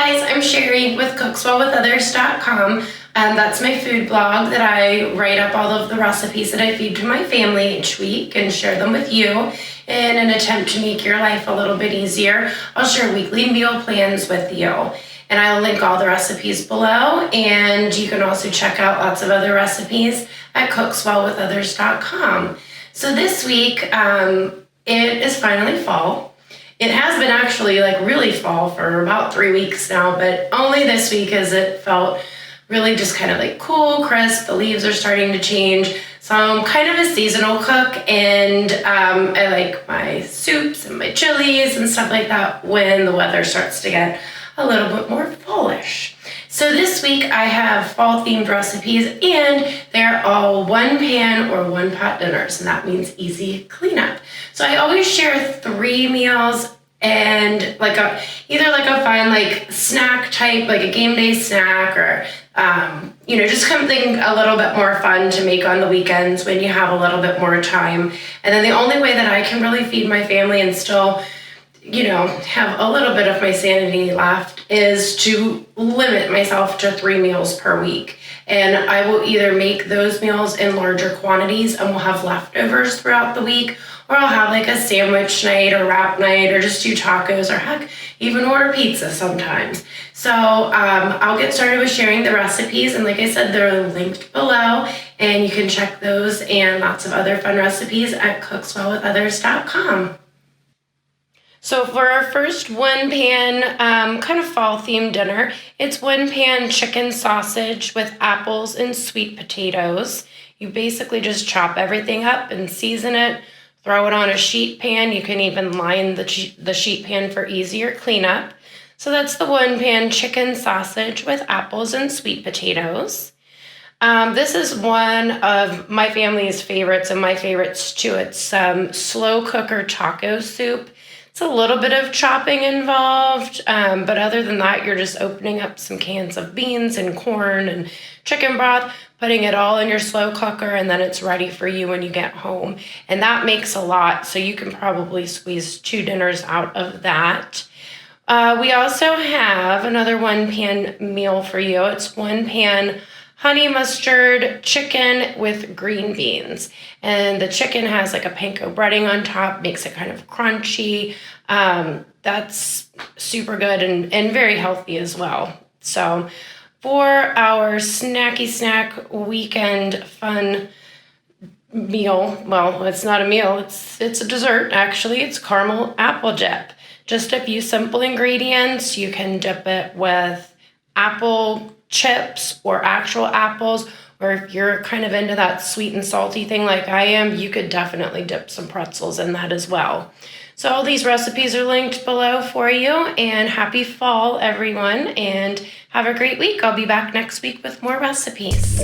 guys, I'm Cheri with cookswellwithothers.com. That's my food blog that I write up all of the recipes that I feed to my family each week and share them with you in an attempt to make your life a little bit easier. I'll share weekly meal plans with you, and I'll link all the recipes below, and you can also check out lots of other recipes at cookswellwithothers.com. So this week, it is finally fall. It has been actually really fall for about 3 weeks now, but only this week as it felt really just kind of cool, crisp. The leaves are starting to change. So I'm kind of a seasonal cook, and I like my soups and my chilies and stuff like that when the weather starts to get a little bit more fallish. So this week I have fall themed recipes, and they're all one pan or one pot dinners, and that means easy cleanup. So I always share 3 meals and either a fun snack type, like a game day snack, or just something a little bit more fun to make on the weekends when you have a little bit more time. And then the only way that I can really feed my family and still have a little bit of my sanity left is to limit myself to 3 meals per week. And I will either make those meals in larger quantities and we'll have leftovers throughout the week, or I'll have a sandwich night or wrap night, or just do tacos, or heck, even order pizza sometimes. So I'll get started with sharing the recipes, and like I said, they're linked below, and you can check those and lots of other fun recipes at cookswellwithothers.com. So for our first one pan kind of fall themed dinner, it's one pan chicken sausage with apples and sweet potatoes. You basically just chop everything up and season it, throw it on a sheet pan. You can even line the sheet pan for easier cleanup. So that's the one pan chicken sausage with apples and sweet potatoes. This is one of my family's favorites, and my favorites too. It's slow cooker taco soup. It's a little bit of chopping involved, but other than that, you're just opening up some cans of beans and corn and chicken broth, putting it all in your slow cooker, and then it's ready for you when you get home. And that makes a lot, so you can probably squeeze 2 dinners out of that. We also have another one pan meal for you. It's one pan honey mustard chicken with green beans. And the chicken has a panko breading on top, makes it kind of crunchy. That's super good and very healthy as well. So for our snacky snack weekend fun meal, well, it's not a meal, it's a dessert actually. It's caramel apple dip. Just a few simple ingredients. You can dip it with apple chips or actual apples, or if you're kind of into that sweet and salty thing like I am, you could definitely dip some pretzels in that as well. So all these recipes are linked below for you, and happy fall everyone, and have a great week. I'll be back next week with more recipes.